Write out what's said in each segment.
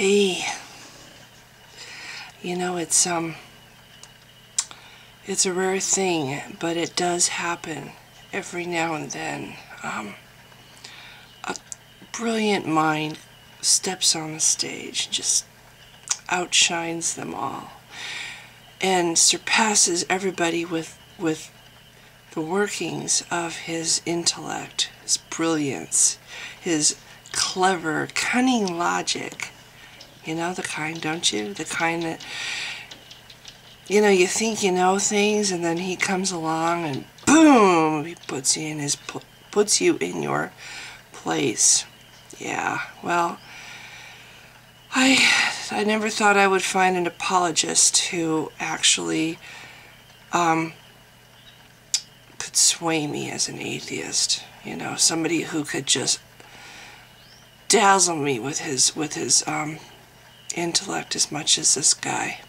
Hey, you know, it's a rare thing, but it does happen every now and then. A brilliant mind steps on the stage, just outshines them all, and surpasses everybody with the workings of his intellect, his brilliance, his clever, cunning logic. You know the kind, don't you? The kind that, you know, you think you know things, and then he comes along and boom, he puts you in your place. Yeah, well, I never thought I would find an apologist who actually could sway me as an atheist. You know, somebody who could just dazzle me with his intellect as much as this guy.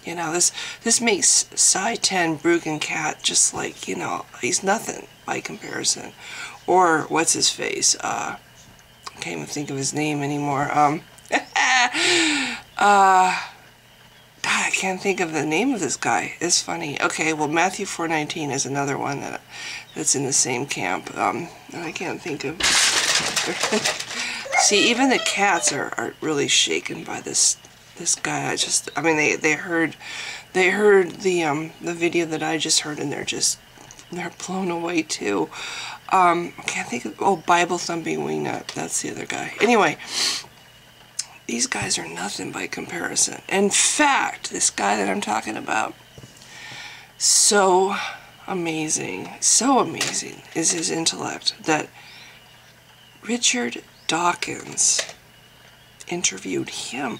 You know, this makes Psi 10 Bruggencat just like, you know, he's nothing by comparison. Or what's his face? I can't even think of his name anymore. God, I can't think of the name of this guy. It's funny. Okay, well, Matthew 4:19 is another one that's in the same camp. And I can't think of. See, even the cats are really shaken by this guy. I mean, they heard the video that I just heard, and they're blown away too. I can't think of, Bible Thumping Wingnut. That's the other guy. Anyway, these guys are nothing by comparison. In fact, this guy that I'm talking about, so amazing is his intellect that Richard Dawkins interviewed him.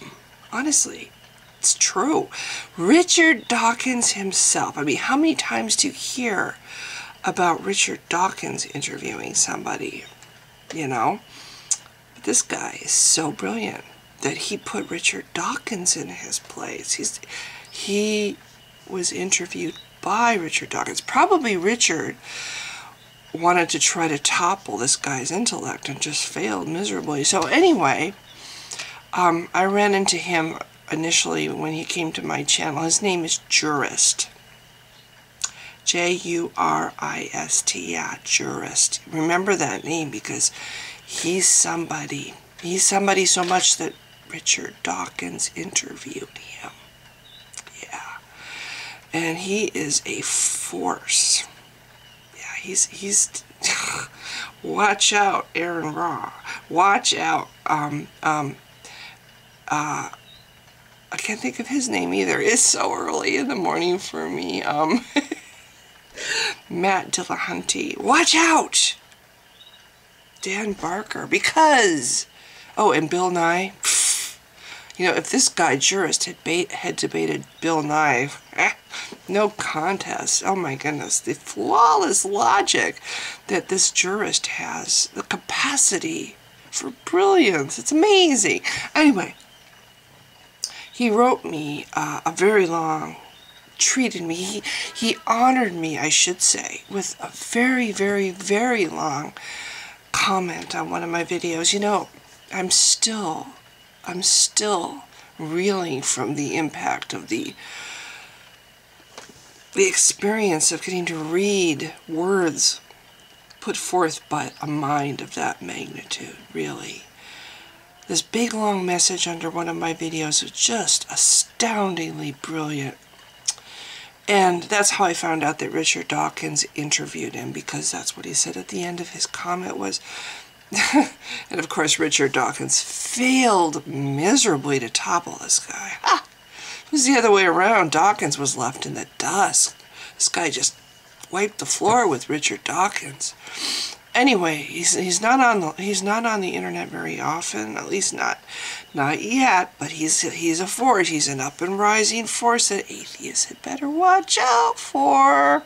Honestly, it's true. Richard Dawkins himself. I mean, how many times do you hear about Richard Dawkins interviewing somebody? You know? But this guy is so brilliant that he put Richard Dawkins in his place. He was interviewed by Richard Dawkins. Probably Richard wanted to try to topple this guy's intellect and just failed miserably. So anyway, I ran into him initially when he came to my channel. His name is Jurist. J-U-R-I-S-T, yeah, Jurist. Remember that name because he's somebody so much that Richard Dawkins interviewed him. Yeah. And he is a force. Yeah, he's watch out, Aaron Raw. Watch out. I can't think of his name either. It's so early in the morning for me. Matt Dillahunty. Watch out! Dan Barker. Because... Oh, and Bill Nye. You know, if this guy, Jurist, had debated Bill Nye, no contest. Oh my goodness. The flawless logic that this Jurist has. The capacity for brilliance. It's amazing. Anyway, he wrote me a very long, treated me, he honored me, I should say, with a very, very, very long comment on one of my videos. You know, I'm still reeling from the impact of the experience of getting to read words put forth by a mind of that magnitude, really. This big long message under one of my videos was just astoundingly brilliant. And that's how I found out that Richard Dawkins interviewed him, because that's what he said at the end of his comment was, and of course Richard Dawkins failed miserably to topple this guy. It was the other way around. Dawkins was left in the dust. This guy just wiped the floor with Richard Dawkins. Anyway, he's not on the internet very often, at least not yet. But he's a force. He's an up and rising force that atheists had better watch out for.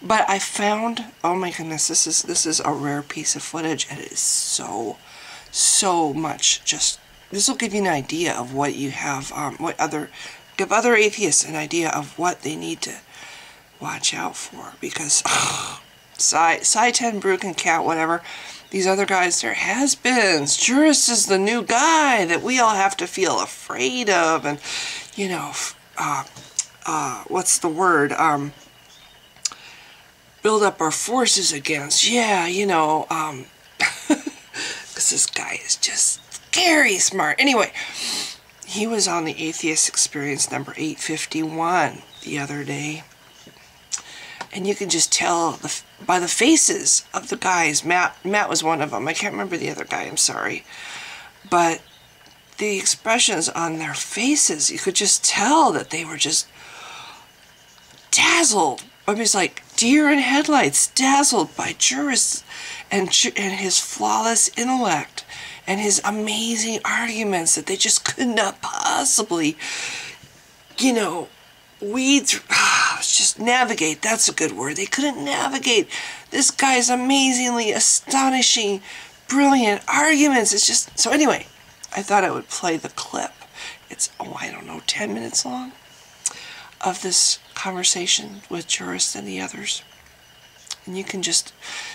But I found, oh my goodness, this is a rare piece of footage, and it is so much. Just this will give you an idea of what you have. Give other atheists an idea of what they need to watch out for, because. Psi 10 Bruggencat, whatever. these other guys, they're has-beens. Jurist is the new guy that we all have to feel afraid of, and, you know, what's the word? Build up our forces against. Yeah, you know, because this guy is just scary smart. Anyway, he was on the Atheist Experience number 851 the other day. And you can just tell by the faces of the guys. Matt was one of them. I can't remember the other guy, I'm sorry. But the expressions on their faces, you could just tell that they were just dazzled. I mean, it's like deer in headlights, dazzled by Jurist and his flawless intellect and his amazing arguments that they just could not possibly, you know, weed through, just navigate. That's a good word. They couldn't navigate this guy's amazingly astonishing, brilliant arguments. It's just, so anyway, I thought I would play the clip. It's, oh, I don't know, 10 minutes long of this conversation with Jurist and the others. And you can just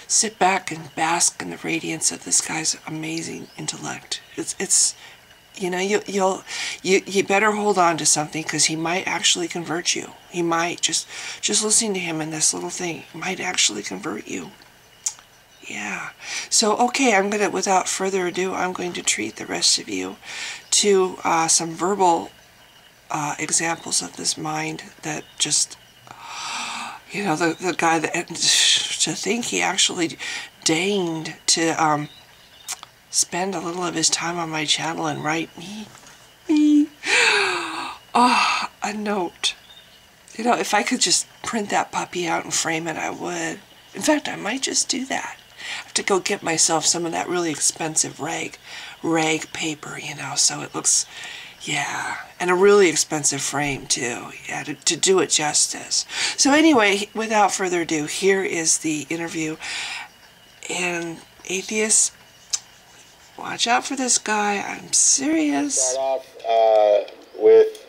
sit back and bask in the radiance of this guy's amazing intellect. It's you know, you better hold on to something, because he might actually convert you. He might, just listening to him in this little thing, might actually convert you. Yeah. So, okay, without further ado, I'm going to treat the rest of you to some verbal examples of this mind that just, you know, the guy that, to think he actually deigned to spend a little of his time on my channel and write me a note. You know, if I could just print that puppy out and frame it, I would. In fact, I might just do that. I have to go get myself some of that really expensive rag paper, you know, so it looks, yeah, and a really expensive frame too, yeah, to do it justice. So anyway, without further ado, here is the interview. And atheists, watch out for this guy. I'm serious. Start off with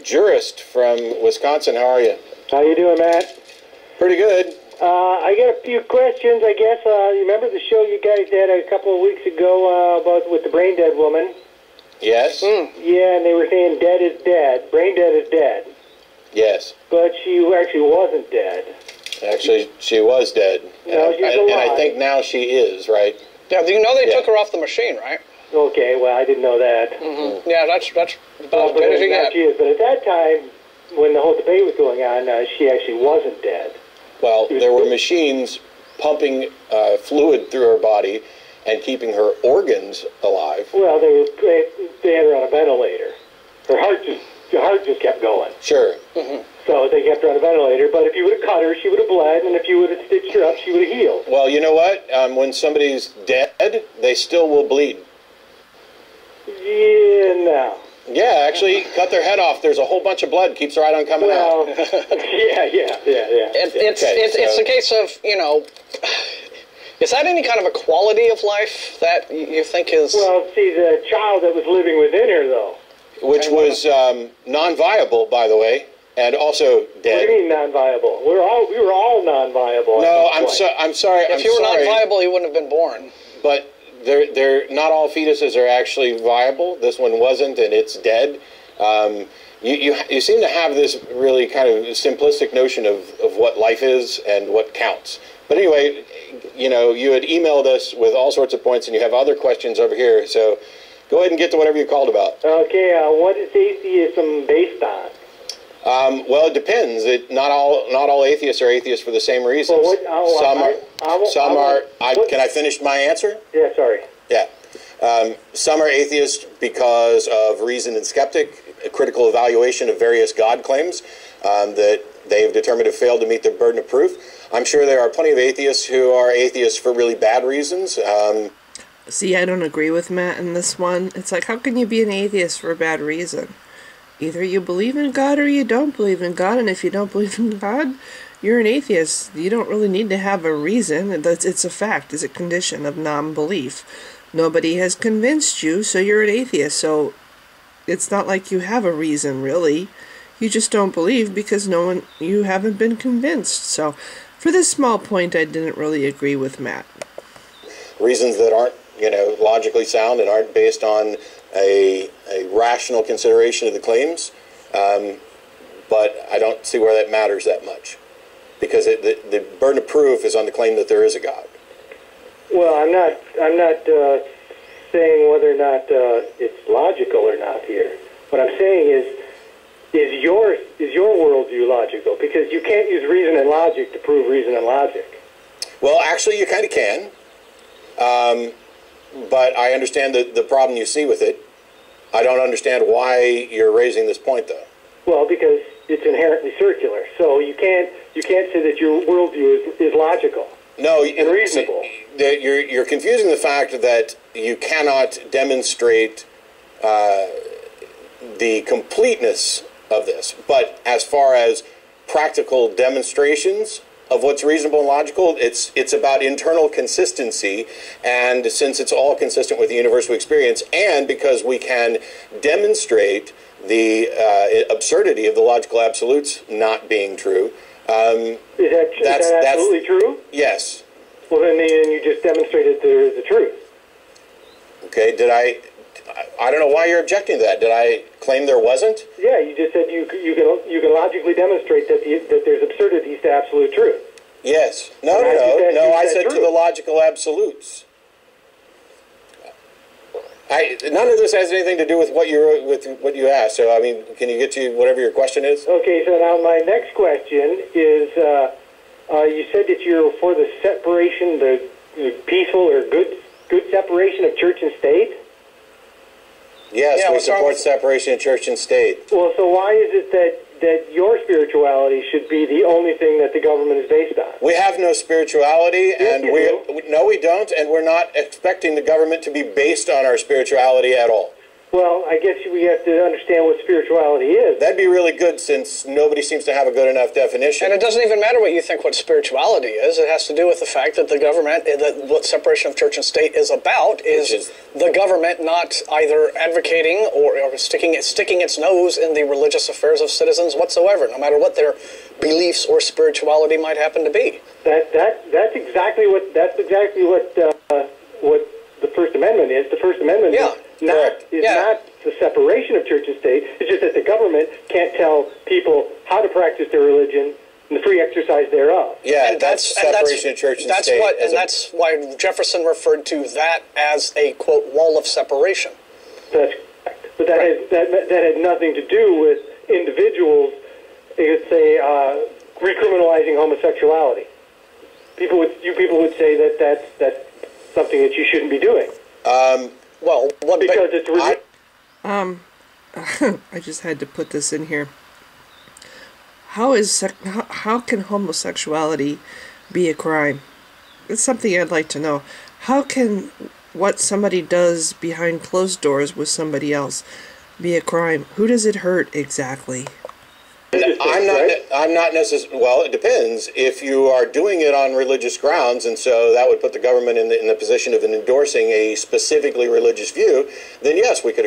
Jurist from Wisconsin. How are you? How you doing, Matt? Pretty good. I got a few questions, I guess. You remember the show you guys had a couple of weeks ago about with the brain dead woman? Yes. Yeah, and they were saying dead is dead. Brain dead is dead. Yes. But she actually wasn't dead. Actually, she was dead. No, she's alive. And I think now she is, right? Yeah, you know they took her off the machine, right? Okay, well, I didn't know that. Mm-hmm. Yeah, that's about as good as you get. She is. But at that time, when the whole debate was going on, she actually wasn't dead. Well, there were machines pumping fluid through her body and keeping her organs alive. Well, they had her on a ventilator. Her heart just kept going. Sure. Mm-hmm. So they kept her on a ventilator. But if you would have cut her, she would have bled, and if you would have stitched her up, she would have healed. Well, you know what? When somebody's dead, they still will bleed. Yeah, no. Yeah, actually, cut their head off. There's a whole bunch of blood keeps right on coming out. yeah. It's a case of, you know, is that any kind of a quality of life that you think is... Well, see, the child that was living within her, though. Which was non-viable, by the way, and also dead. What do you mean non-viable? We were all non-viable. No, I'm sorry. If you were non-viable, you wouldn't have been born. But they're not all fetuses are actually viable. This one wasn't, and it's dead. You seem to have this really kind of simplistic notion of what life is and what counts. But anyway, you know, you had emailed us with all sorts of points, and you have other questions over here. So go ahead and get to whatever you called about. Okay, what is atheism based on? Well, it depends. Not all atheists are atheists for the same reasons. Well, Can I finish my answer? Yeah, sorry. Yeah. Some are atheists because of reason and skeptic, a critical evaluation of various God claims that they've determined have failed to meet their burden of proof. I'm sure there are plenty of atheists who are atheists for really bad reasons. See, I don't agree with Matt in this one. It's like, how can you be an atheist for a bad reason? Either you believe in God or you don't believe in God, and if you don't believe in God, you're an atheist. You don't really need to have a reason. It's a fact. It's a condition of non-belief. Nobody has convinced you, so you're an atheist. So it's not like you have a reason, really. You just don't believe because you haven't been convinced. So for this small point, I didn't really agree with Matt. reasons that aren't, logically sound and aren't based on a rational consideration of the claims. But I don't see where that matters that much, because the burden of proof is on the claim that there is a God. Well, I'm not saying whether or not it's logical or not here. What I'm saying is your worldview logical? Because you can't use reason and logic to prove reason and logic. Well, actually, you kind of can. But I understand the problem you see with it. I don't understand why you're raising this point, though. Well, because it's inherently circular. So you can't say that your worldview is logical. No, and reasonable. You're confusing the fact that you cannot demonstrate the completeness of this. But as far as practical demonstrations of what's reasonable and logical, it's about internal consistency, and since it's all consistent with the universal experience, and because we can demonstrate the absurdity of the logical absolutes not being true. Is that absolutely true? Yes. Well, then you just demonstrated there is the truth. Okay, I don't know why you're objecting to that. Did I claim there wasn't? Yeah, you just said you can logically demonstrate that there's absurdities to absolute truth. Yes. No. I said to the logical absolutes. None of this has anything to do with what you asked. So I mean, can you get to whatever your question is? Okay. So now my next question is: you said that you're for the separation, the peaceful or good separation of church and state. Yes, we support separation of church and state. Well, so why is it that your spirituality should be the only thing that the government is based on? We have no spirituality, and no, we don't, and we're not expecting the government to be based on our spirituality at all. Well, I guess we have to understand what spirituality is. That'd be really good, since nobody seems to have a good enough definition. And it doesn't even matter what you think what spirituality is. It has to do with the fact that the government, what separation of church and state is about, is the government not either advocating or sticking its nose in the religious affairs of citizens whatsoever, no matter what their beliefs or spirituality might happen to be. That's exactly what the First Amendment is. The First Amendment is not the separation of church and state. It's just that the government can't tell people how to practice their religion and the free exercise thereof. Yeah, and that's separation of church and state. That's why Jefferson referred to that as a, quote, wall of separation. That's correct. But that had nothing to do with individuals, let's say, recriminalizing homosexuality. People would say that that's something that you shouldn't be doing. Because it's religion. I just had to put this in here. How can homosexuality be a crime? It's something I'd like to know. How can what somebody does behind closed doors with somebody else be a crime? Who does it hurt exactly? I'm not necessarily. Well, it depends. If you are doing it on religious grounds, and so that would put the government in the position of endorsing a specifically religious view, then yes, we could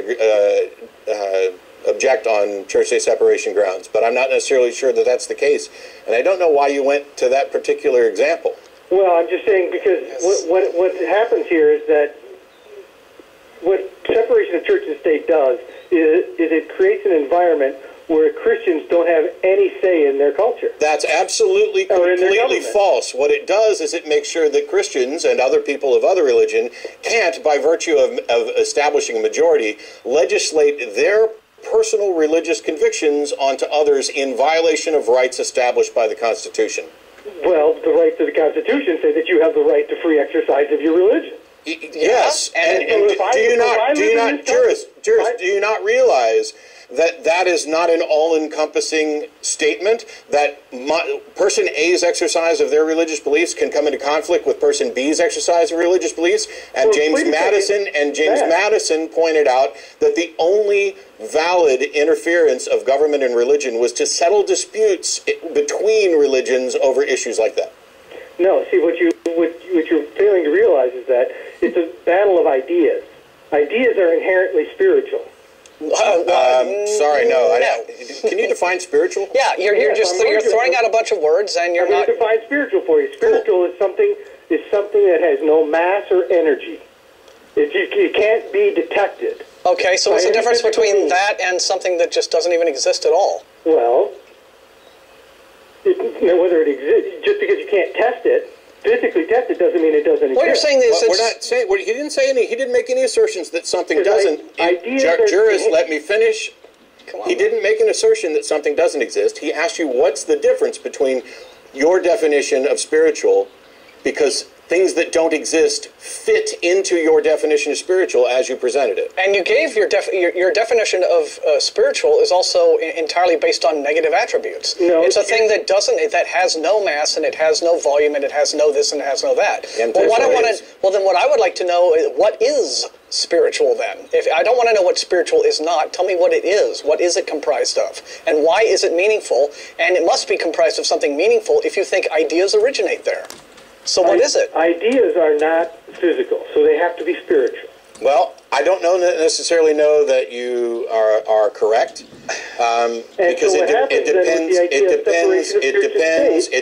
object on church-state separation grounds. But I'm not necessarily sure that that's the case, and I don't know why you went to that particular example. Well, I'm just saying because what happens here is that what separation of church and state does is it creates an environment where Christians don't have any say in their culture. That's absolutely completely false. What it does is it makes sure that Christians and other people of other religion can't, by virtue of establishing a majority, legislate their personal religious convictions onto others in violation of rights established by the Constitution. Well, the rights of the Constitution say that you have the right to free exercise of your religion. Yes, and do you not realize that is not an all-encompassing statement, that person A's exercise of their religious beliefs can come into conflict with person B's exercise of religious beliefs? And James Madison pointed out that the only valid interference of government and religion was to settle disputes between religions over issues like that. No, see, what you're failing to realize is that it's a battle of ideas. Ideas are inherently spiritual. Sorry, no. Can you define spiritual? Yeah, you're throwing out a bunch of words, and you're not. define spiritual for you. Spiritual is something is something that has no mass or energy. It can't be detected. Okay, so what's the difference between that and something that just doesn't even exist at all? Well, whether it exists, just because you can't test it, physically test it, doesn't mean it doesn't exist. What you're saying is we're not saying. He didn't say any. He didn't make any assertions that something doesn't. Ideas Jurist, let me finish. Come on, he didn't make an assertion that something doesn't exist. He asked you what's the difference between your definition of spiritual, because things that don't exist fit into your definition of spiritual as you presented it. And you gave your definition of spiritual is also entirely based on negative attributes. No, it's a thing that has no mass, and it has no volume, and it has no this and it has no that. Well, then what I would like to know is, what is spiritual then? If I don't want to know what spiritual is not, tell me what it is. What is it comprised of? And why is it meaningful? And it must be comprised of something meaningful if you think ideas originate there. So what is it? Ideas are not physical, so they have to be spiritual. Well, I don't necessarily know that you are correct, because it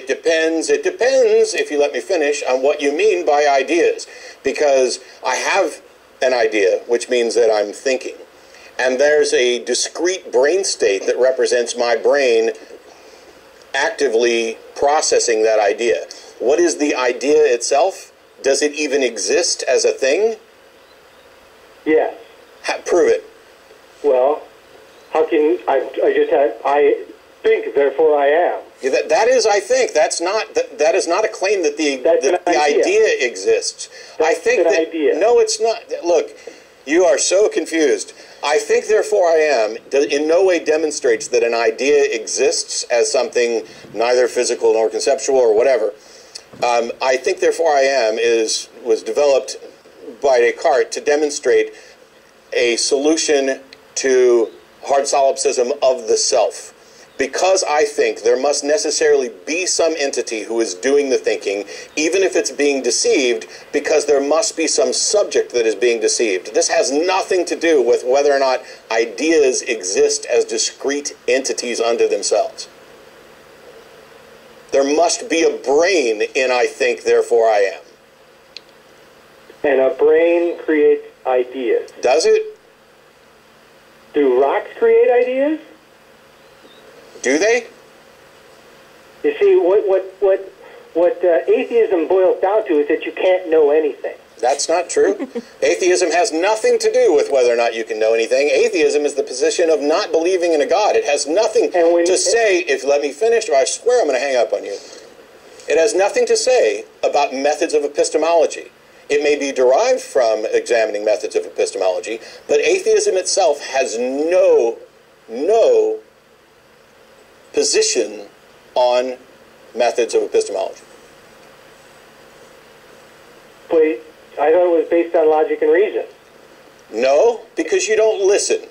depends, if you let me finish, on what you mean by ideas. Because I have an idea, which means that I'm thinking. And there's a discrete brain state that represents my brain actively processing that idea. What is the idea itself? Does it even exist as a thing? Yes. Prove it. Well, how can I think, therefore I am. Yeah, that is, I think. That is not a claim that the idea exists. That's I think an that idea. No, it's not. Look, you are so confused. I think, therefore I am, in no way demonstrates that an idea exists as something neither physical nor conceptual or whatever. I think, therefore I am was developed by Descartes to demonstrate a solution to hard solipsism of the self. Because I think there must necessarily be some entity who is doing the thinking, even if it's being deceived, because there must be some subject that is being deceived. This has nothing to do with whether or not ideas exist as discrete entities unto themselves. There must be a brain in I think, therefore I am. And a brain creates ideas. Does it? Do rocks create ideas? Do they? You see, what atheism boils down to is that you can't know anything. That's not true. Atheism has nothing to do with whether or not you can know anything. Atheism is the position of not believing in a God. It has nothing to say, if let me finish, or I swear I'm going to hang up on you. It has nothing to say about methods of epistemology. It may be derived from examining methods of epistemology, but atheism itself has no position on methods of epistemology. But I thought it was based on logic and reason. No, because you don't listen.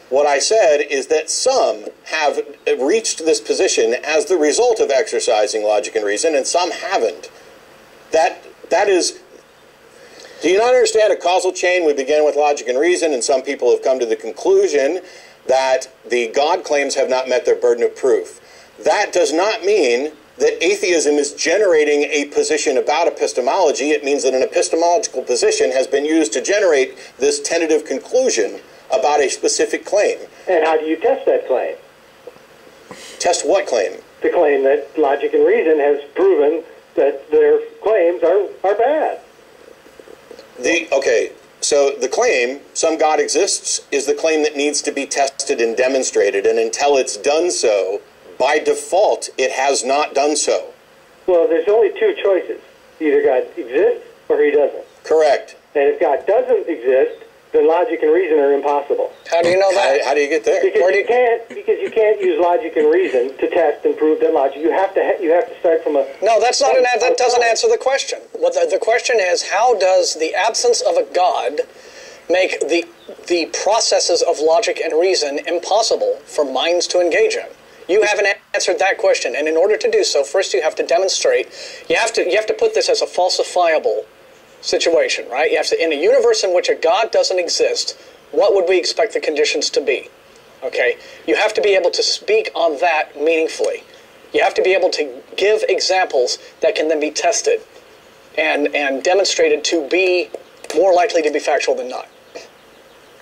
What I said is that some have reached this position as the result of exercising logic and reason, and some haven't. That is... Do you not understand a causal chain? We begin with logic and reason, and some people have come to the conclusion that the God claims have not met their burden of proof. That does not mean that atheism is generating a position about epistemology. It means that an epistemological position has been used to generate this tentative conclusion about a specific claim. And how do you test that claim? Test what claim? The claim that logic and reason has proven that their claims are bad. Okay, so the claim, some God exists, is the claim that needs to be tested and demonstrated, and until it's done so, by default, it has not done so. Well, there's only two choices. Either God exists or he doesn't. Correct. And if God doesn't exist, then logic and reason are impossible. How do you know that? How do you get there? Because you can't use logic and reason to test and prove that logic. You have to start from a... No, that's not that doesn't answer the question. What the question is, how does the absence of a God make the processes of logic and reason impossible for minds to engage in? You haven't answered that question, and in order to do so, first you have to demonstrate. You have to put this as a falsifiable situation, right? You have to, in a universe in which a God doesn't exist, what would we expect the conditions to be? Okay, you have to be able to speak on that meaningfully. You have to be able to give examples that can then be tested. and demonstrated to be more likely to be factual than not.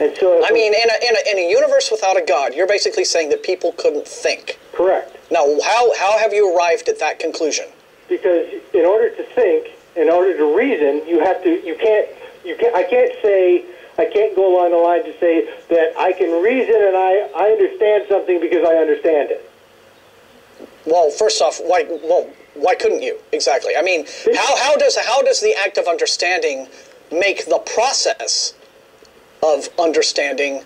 And so, I mean, in a universe without a God, you're basically saying that people couldn't think. correct. Now, how have you arrived at that conclusion? Because in order to think, in order to reason, I can't go along the line to say that I can reason and I understand something because I understand it. Well, first off, why couldn't you exactly? I mean, how does the act of understanding make the process of understanding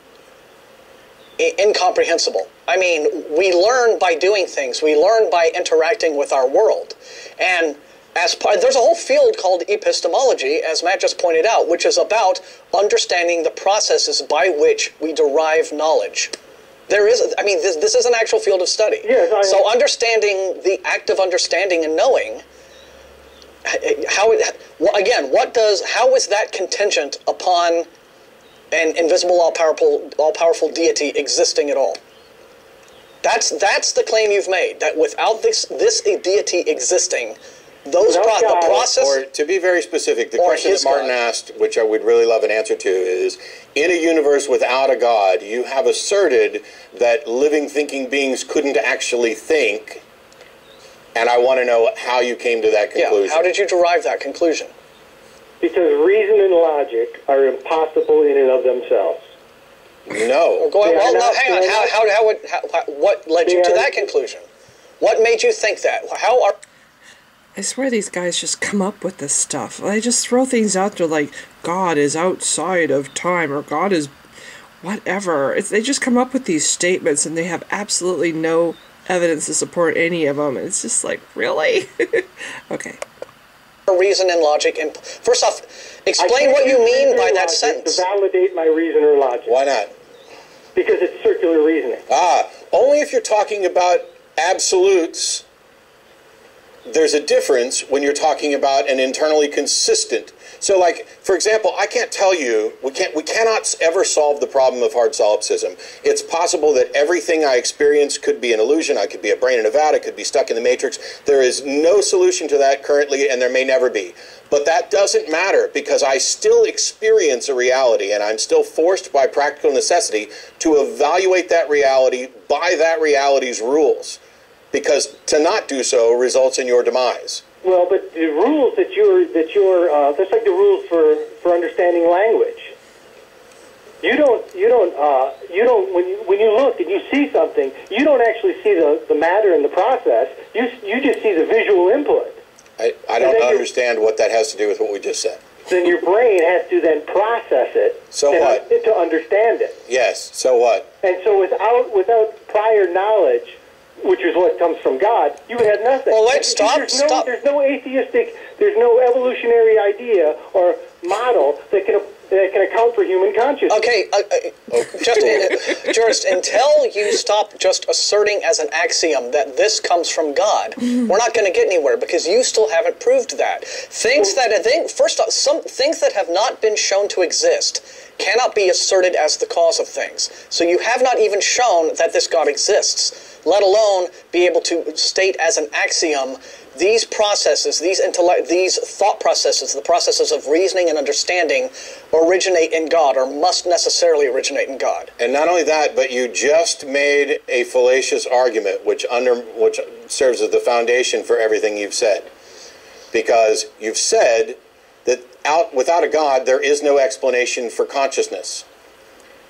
incomprehensible? I mean, we learn by doing things. We learn by interacting with our world, and there's a whole field called epistemology, as Matt just pointed out, which is about understanding the processes by which we derive knowledge. This is an actual field of study. Yes, so understanding the act of understanding and knowing, how is that contingent upon an invisible, all-powerful deity existing at all? That's the claim you've made, that without this deity existing, the process... Or to be very specific, the question that Martin asked, which I would really love an answer to, is, in a universe without a God, you have asserted that living, thinking beings couldn't actually think, and I want to know how you came to that conclusion. Yeah, how did you derive that conclusion? Because reason and logic are impossible in and of themselves. No. Hang on. What led you to that conclusion? What made you think that? I swear these guys just come up with this stuff. They just throw things out there like God is outside of time or God is whatever. They just come up with these statements and they have absolutely no evidence to support any of them. It's just like, really? Okay. Reason and logic. And first off, explain what you mean by that sentence. To validate my reason or logic. Why not? Because it's circular reasoning. Only if you're talking about absolutes. There's a difference when you're talking about an internally consistent. So, like, for example, I can't tell you, we cannot ever solve the problem of hard solipsism. It's possible that everything I experience could be an illusion. I could be a brain in a vat. I could be stuck in the matrix. There is no solution to that currently, and there may never be. But that doesn't matter, because I still experience a reality, and I'm still forced by practical necessity to evaluate that reality by that reality's rules. Because to not do so results in your demise. Well, but the rules that's like the rules for understanding language. You don't when you look and you see something, you don't actually see the matter in the process. You just see the visual input. I don't understand what that has to do with what we just said. Then your brain has to then process it. So what? To understand it. Yes. So what? And so without prior knowledge, which is what comes from God, you would have nothing. Well, stop. There's no atheistic, there's no evolutionary idea or model that can account for human consciousness. Okay, Jurist, until you stop just asserting as an axiom that this comes from God, we're not going to get anywhere, because you still haven't proved that. Things that have not been shown to exist cannot be asserted as the cause of things. So you have not even shown that this God exists, let alone be able to state as an axiom these processes, these thought processes, the processes of reasoning and understanding originate in God, or must necessarily originate in God. And not only that, but you just made a fallacious argument, which serves as the foundation for everything you've said. Because you've said that without a God, there is no explanation for consciousness.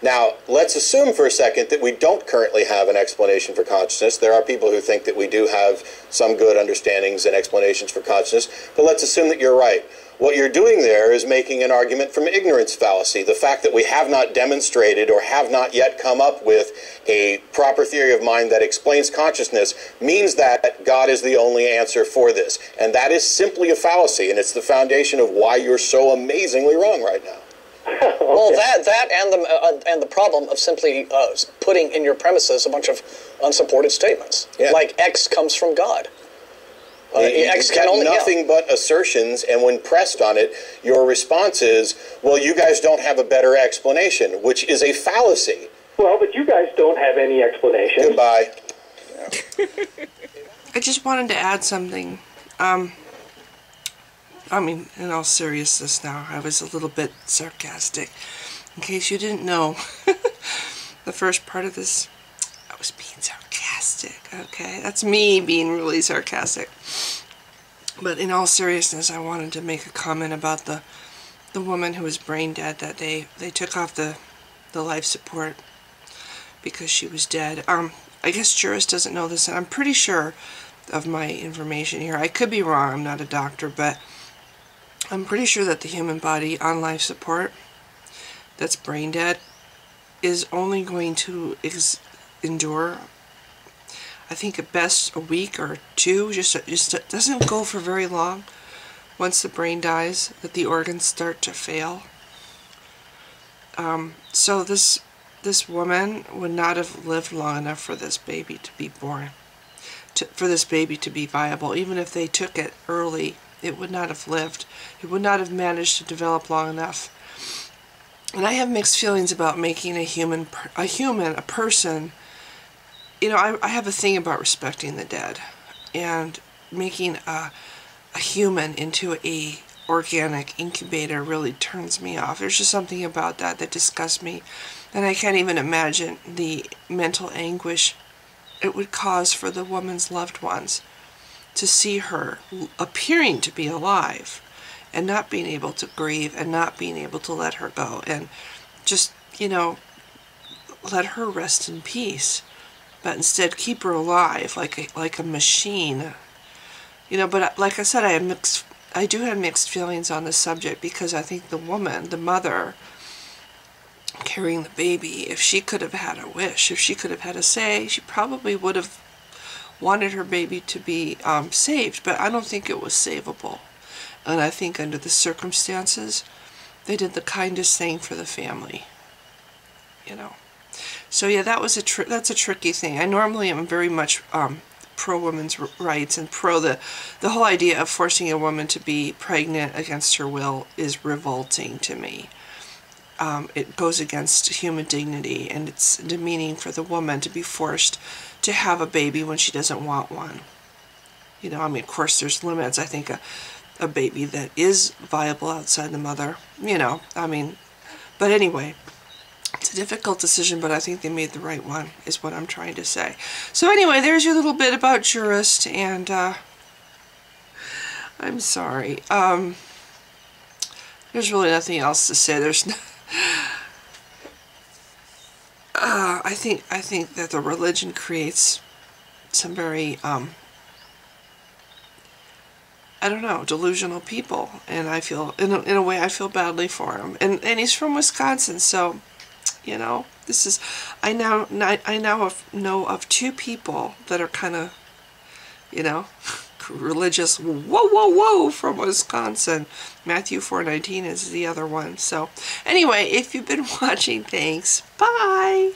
Now, let's assume for a second that we don't currently have an explanation for consciousness. There are people who think that we do have some good understandings and explanations for consciousness, but let's assume that you're right. What you're doing there is making an argument from ignorance fallacy. The fact that we have not demonstrated or have not yet come up with a proper theory of mind that explains consciousness means that God is the only answer for this. And that is simply a fallacy, and it's the foundation of why you're so amazingly wrong right now. Well, that and the problem of simply putting in your premises a bunch of unsupported statements, like X comes from God. X can only nothing but assertions, and when pressed on it, your response is, "Well, you guys don't have a better explanation," which is a fallacy. Well, but you guys don't have any explanation. Goodbye. I just wanted to add something. I mean, in all seriousness now, I was a little bit sarcastic. In case you didn't know, the first part of this, I was being sarcastic, okay? That's me being really sarcastic. But in all seriousness, I wanted to make a comment about the woman who was brain dead, that they took off the life support because she was dead. I guess Jurist doesn't know this, and I'm pretty sure of my information here. I could be wrong, I'm not a doctor, but I'm pretty sure that the human body on life support that's brain dead is only going to endure, I think at best, a week or two. Just doesn't go for very long. Once the brain dies, that the organs start to fail. So this woman would not have lived long enough for this baby to be born, for this baby to be viable. Even if they took it early, it would not have lived. It would not have managed to develop long enough. And I have mixed feelings about making a person. You know, I have a thing about respecting the dead, and making a human into a organic incubator really turns me off. There's just something about that disgusts me, and I can't even imagine the mental anguish it would cause for the woman's loved ones to see her appearing to be alive and not being able to grieve and not being able to let her go and just, you know, let her rest in peace, but instead keep her alive like a machine. You know, but like I said, I do have mixed feelings on this subject, because I think the woman, the mother carrying the baby, if she could have had a wish, if she could have had a say, she probably would have wanted her baby to be saved, but I don't think it was savable. And I think under the circumstances, they did the kindest thing for the family, you know. So yeah, that's a tricky thing. I normally am very much pro women's rights and pro the whole idea of forcing a woman to be pregnant against her will is revolting to me. It goes against human dignity, and it's demeaning for the woman to be forced to have a baby when she doesn't want one. You know, I mean, of course there's limits. I think a baby that is viable outside the mother, you know, I mean, but anyway, it's a difficult decision, but I think they made the right one, is what I'm trying to say. So anyway, there's your little bit about Jurist, and I'm sorry. There's really nothing else to say. There's no, I think that the religion creates some very I don't know, delusional people, and I feel, in a way, I feel badly for him. And he's from Wisconsin, so, you know, this is, I now know of two people that are kind of, you know, religious, whoa, from Wisconsin. Matthew 4:19 is the other one. So, anyway, if you've been watching, thanks. Bye!